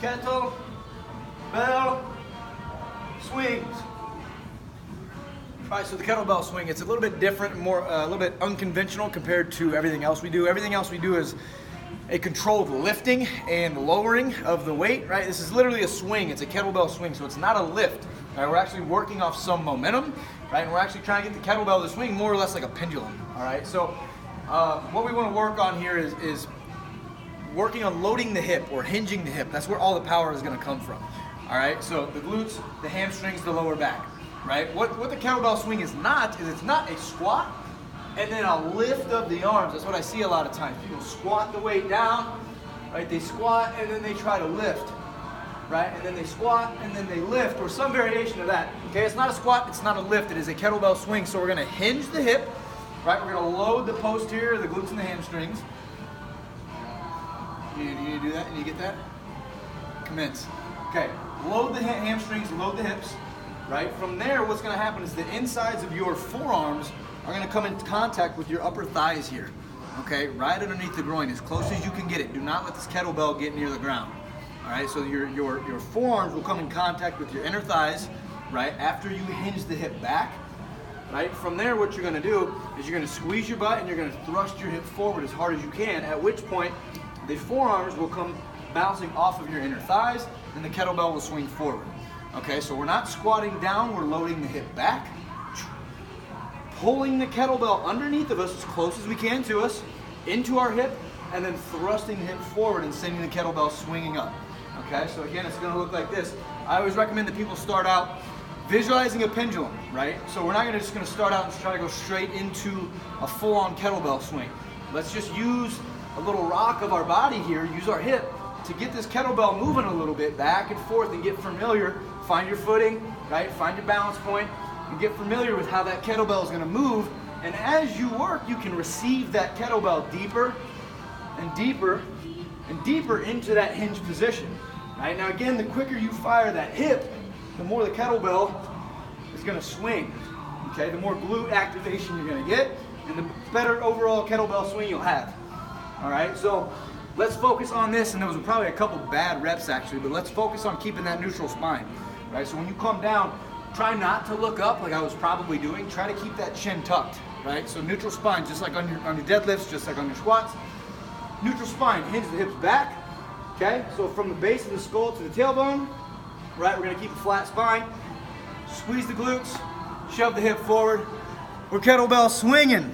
Kettlebell Swings. All right, so the kettlebell swing, it's a little bit different, a little bit unconventional compared to everything else we do. Everything else we do is a controlled lifting and lowering of the weight, right? This is literally a swing. It's a kettlebell swing, so it's not a lift. Right? We're actually working off some momentum, right? And we're actually trying to get the kettlebell to swing more or less like a pendulum, all right? So what we want to work on here is working on loading the hip or hinging the hip. That's where all the power is going to come from, all right? So the glutes, the hamstrings, the lower back, right? What the kettlebell swing is not, it's not a squat and then a lift of the arms. That's what I see a lot of times. People squat the weight down, right? They squat and then they try to lift, right? And then they squat and then they lift, or some variation of that. Okay, it's not a squat, it's not a lift, it is a kettlebell swing. So we're gonna hinge the hip, right? We're gonna load the posterior, the glutes and the hamstrings. You need to do that? You need to get that? Commence. Okay, load the hamstrings, load the hips, right? From there, what's gonna happen is the insides of your forearms are gonna come into contact with your upper thighs here, okay? Right underneath the groin, as close as you can get it. Do not let this kettlebell get near the ground, all right? So your forearms will come in contact with your inner thighs, right? After you hinge the hip back, right? From there, what you're gonna do is you're gonna squeeze your butt and you're gonna thrust your hip forward as hard as you can, at which point the forearms will come bouncing off of your inner thighs and the kettlebell will swing forward. Okay, so we're not squatting down, we're loading the hip back, pulling the kettlebell underneath of us as close as we can to us, into our hip, and then thrusting the hip forward and sending the kettlebell swinging up. Okay, so again, it's gonna look like this. I always recommend that people start out visualizing a pendulum, right? So we're not just gonna start out and try to go straight into a full-on kettlebell swing. Let's just use a little rock of our body here, use our hip, to get this kettlebell moving a little bit back and forth and get familiar. Find your footing, right? Find your balance point and get familiar with how that kettlebell is gonna move. And as you work, you can receive that kettlebell deeper and deeper and deeper into that hinge position, right? Now again, the quicker you fire that hip, the more the kettlebell is gonna swing, okay? The more glute activation you're gonna get and the better overall kettlebell swing you'll have, all right? So let's focus on this, and there was probably a couple bad reps actually, but let's focus on keeping that neutral spine, right? So when you come down, try not to look up like I was probably doing. Try to keep that chin tucked, right? So neutral spine, just like on your deadlifts, just like on your squats. Neutral spine, hinge the hips back, okay? So from the base of the skull to the tailbone, right? We're gonna keep a flat spine. Squeeze the glutes, shove the hip forward. We're kettlebell swinging.